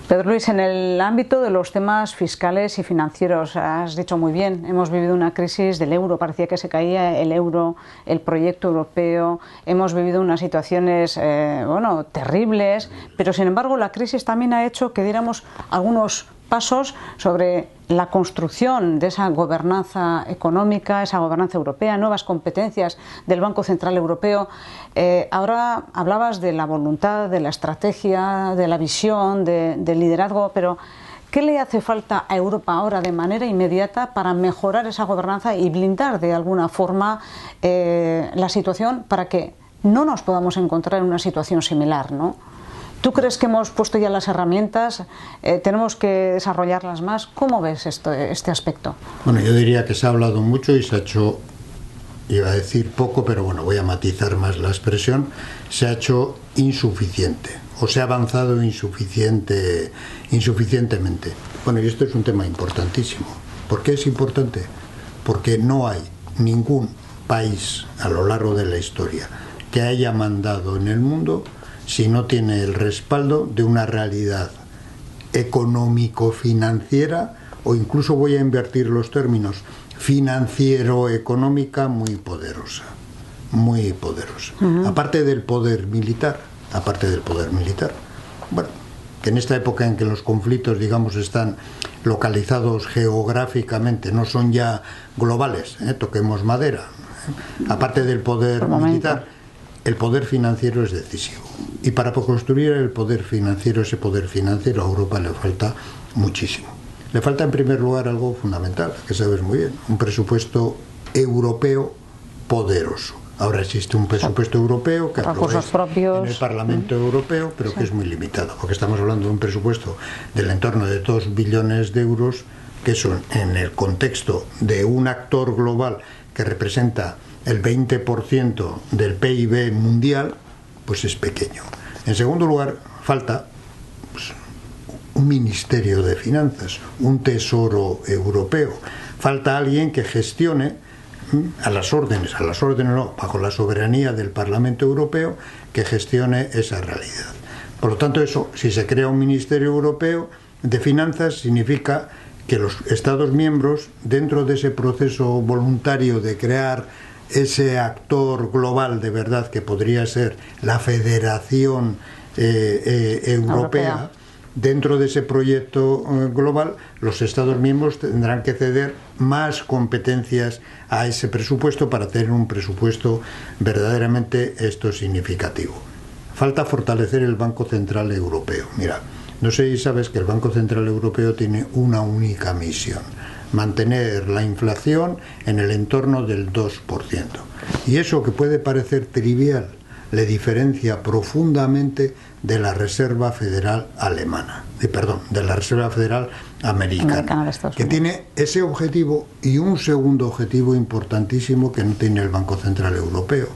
Pedro Luis, en el ámbito de los temas fiscales y financieros, has dicho muy bien, hemos vivido una crisis del euro, parecía que se caía el euro, el proyecto europeo, hemos vivido unas situaciones terribles, pero sin embargo la crisis también ha hecho que diéramos algunos pasos sobre la construcción de esa gobernanza económica, esa gobernanza europea, nuevas competencias del Banco Central Europeo. Ahora hablabas de la voluntad, de la estrategia, de la visión, del liderazgo, pero ¿qué le hace falta a Europa ahora de manera inmediata para mejorar esa gobernanza y blindar de alguna forma la situación para que no nos podamos encontrar en una situación similar, ¿no? ¿Tú crees que hemos puesto ya las herramientas? ¿Tenemos que desarrollarlas más? ¿Cómo ves este aspecto? Bueno, yo diría que se ha hablado mucho y se ha hecho, iba a decir poco, pero bueno, voy a matizar más la expresión, se ha hecho insuficiente, o se ha avanzado insuficientemente. Bueno, y esto es un tema importantísimo. ¿Por qué es importante? Porque no hay ningún país a lo largo de la historia que haya mandado en el mundo si no tiene el respaldo de una realidad económico-financiera, o incluso voy a invertir los términos, financiero-económica muy poderosa, muy poderosa. Aparte del poder militar, bueno, que en esta época en que los conflictos, digamos, están localizados geográficamente, no son ya globales, toquemos madera, aparte del poder militar, el poder financiero es decisivo. Y para construir el poder financiero, ese poder financiero, a Europa le falta muchísimo. Le falta en primer lugar algo fundamental, que sabes muy bien, un presupuesto europeo poderoso. Ahora existe un presupuesto europeo que aprueba en el Parlamento Europeo, pero que es muy limitado, porque estamos hablando de un presupuesto del entorno de 2 billones de euros, que son, en el contexto de un actor global que representa el 20% del PIB mundial, pues es pequeño. En segundo lugar, falta un Ministerio de Finanzas, un Tesoro Europeo. Falta alguien que gestione a las órdenes no, bajo la soberanía del Parlamento Europeo, que gestione esa realidad. Por lo tanto, eso, si se crea un Ministerio Europeo de Finanzas, significa que los Estados miembros, dentro de ese proceso voluntario de crear ese actor global de verdad que podría ser la Federación Europea, dentro de ese proyecto global, los Estados miembros tendrán que ceder más competencias a ese presupuesto para tener un presupuesto verdaderamente significativo. Falta fortalecer el Banco Central Europeo. Mira, no sé si sabes que el Banco Central Europeo tiene una única misión: mantener la inflación en el entorno del 2%. Y eso, que puede parecer trivial, le diferencia profundamente de la Reserva Federal Alemana, de la Reserva Federal Americana, que tiene ese objetivo y un segundo objetivo importantísimo que no tiene el Banco Central Europeo,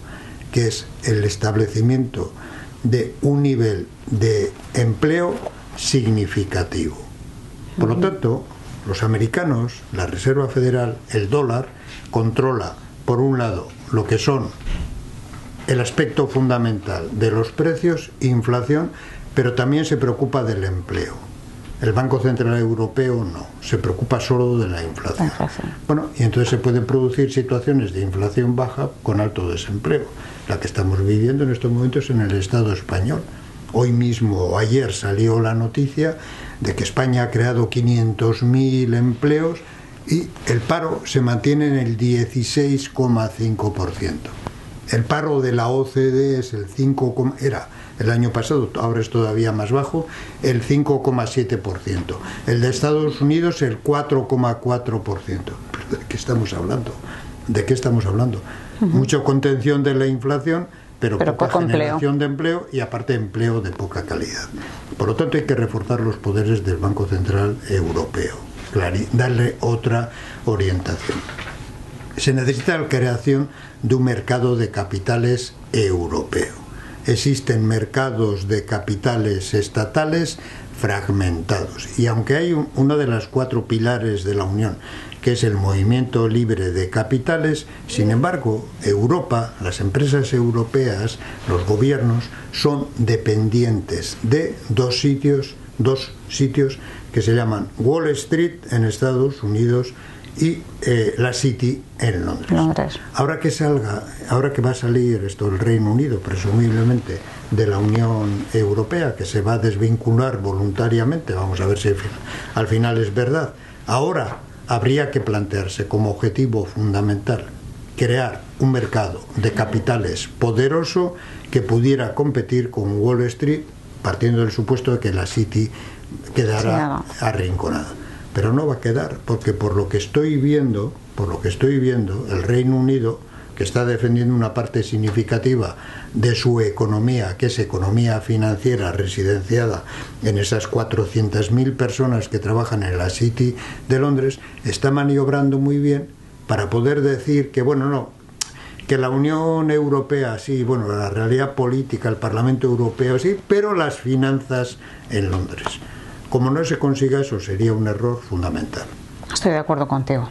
que es el establecimiento de un nivel de empleo significativo. Por lo tanto, los americanos, la Reserva Federal, el dólar, controla, por un lado, lo que son el aspecto fundamental de los precios, inflación, pero también se preocupa del empleo. El Banco Central Europeo no, se preocupa solo de la inflación. Bueno, y entonces se pueden producir situaciones de inflación baja con alto desempleo. La que estamos viviendo en estos momentos en el Estado español. Hoy mismo o ayer salió la noticia de que España ha creado 500.000 empleos y el paro se mantiene en el 16,5%. El paro de la OCDE es el 5, era el año pasado, ahora es todavía más bajo, el 5,7%. El de Estados Unidos el 4,4%. ¿De qué estamos hablando? ¿De qué estamos hablando? Mucha contención de la inflación, pero poca generación de empleo, y aparte empleo de poca calidad. Por lo tanto, hay que reforzar los poderes del Banco Central Europeo, darle otra orientación. Se necesita la creación de un mercado de capitales europeo. Existen mercados de capitales estatales fragmentados, y aunque hay una de las 4 pilares de la Unión, que es el movimiento libre de capitales, sin embargo, Europa, las empresas europeas, los gobiernos, son dependientes de 2 sitios dos sitios que se llaman Wall Street en Estados Unidos y la City en Londres. Ahora que va a salir esto el Reino Unido, presumiblemente, de la Unión Europea, que se va a desvincular voluntariamente, vamos a ver si al final es verdad, ahora habría que plantearse como objetivo fundamental crear un mercado de capitales poderoso que pudiera competir con Wall Street, partiendo del supuesto de que la City quedará arrinconada. Pero no va a quedar, porque por lo que estoy viendo, el Reino Unido, que está defendiendo una parte significativa de su economía, que es economía financiera residenciada en esas 400.000 personas que trabajan en la City de Londres, está maniobrando muy bien para poder decir que, que la Unión Europea sí, la realidad política, el Parlamento Europeo sí, pero las finanzas en Londres. Como no se consiga eso, sería un error fundamental. Estoy de acuerdo contigo.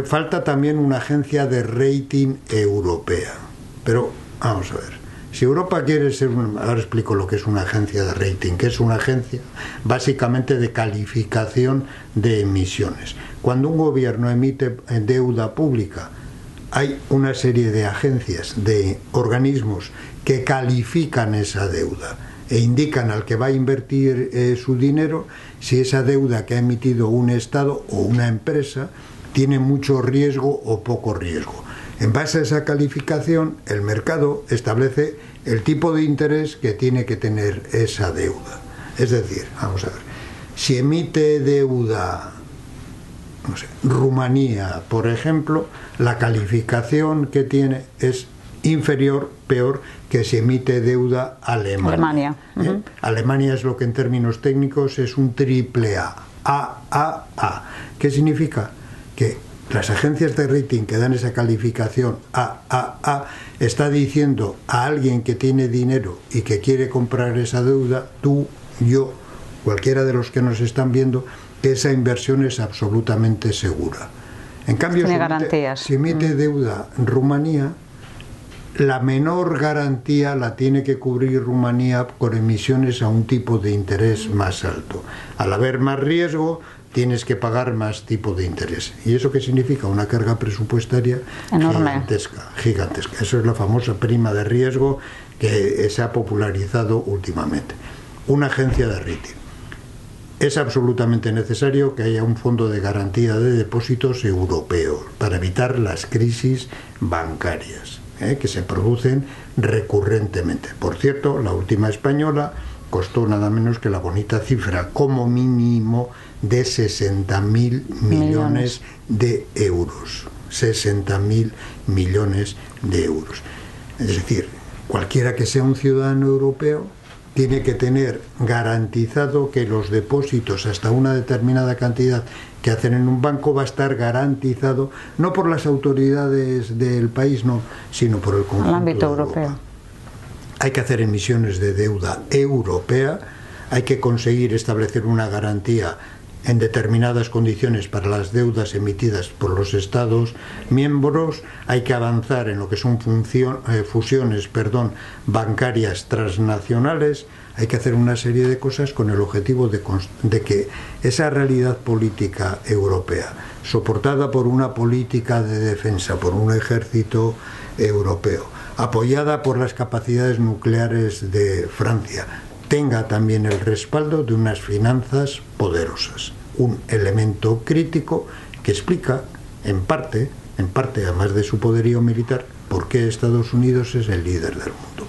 Falta también una agencia de rating europea. Pero, vamos a ver, si Europa quiere ser ahora explico lo que es una agencia de rating, que es una agencia básicamente de calificación de emisiones. Cuando un gobierno emite deuda pública, hay una serie de agencias, de organismos que califican esa deuda e indican al que va a invertir su dinero si esa deuda que ha emitido un Estado o una empresa tiene mucho riesgo o poco riesgo. En base a esa calificación, el mercado establece el tipo de interés que tiene que tener esa deuda. Es decir, vamos a ver, si emite deuda, Rumanía, por ejemplo, la calificación que tiene es inferior, peor que si emite deuda Alemania. Alemania es lo que en términos técnicos es un triple A, AAA. ¿Qué significa? Que las agencias de rating que dan esa calificación AAA está diciendo a alguien que tiene dinero y que quiere comprar esa deuda, tú, yo, cualquiera de los que nos están viendo, que esa inversión es absolutamente segura. En cambio, si emite deuda Rumanía, la menor garantía la tiene que cubrir Rumanía con emisiones a un tipo de interés más alto. Al haber más riesgo, tienes que pagar más tipo de interés. ¿Y eso qué significa? Una carga presupuestaria enorme, gigantesca. Eso es la famosa prima de riesgo que se ha popularizado últimamente. Una agencia de rating. Es absolutamente necesario que haya un fondo de garantía de depósitos europeo para evitar las crisis bancarias que se producen recurrentemente. Por cierto, la última española costó nada menos que la bonita cifra, como mínimo, de 60.000 millones de euros. 60.000 millones de euros. Es decir, cualquiera que sea un ciudadano europeo tiene que tener garantizado que los depósitos hasta una determinada cantidad que hacen en un banco va a estar garantizado no por las autoridades del país, no, sino por el conjunto del ámbito europeo. Hay que hacer emisiones de deuda europea, hay que conseguir establecer una garantía en determinadas condiciones para las deudas emitidas por los Estados miembros, hay que avanzar en lo que son fusiones bancarias transnacionales, hay que hacer una serie de cosas con el objetivo de que esa realidad política europea, soportada por una política de defensa, por un ejército europeo, apoyada por las capacidades nucleares de Francia, tenga también el respaldo de unas finanzas poderosas. Un elemento crítico que explica, en parte, además de su poderío militar, por qué Estados Unidos es el líder del mundo.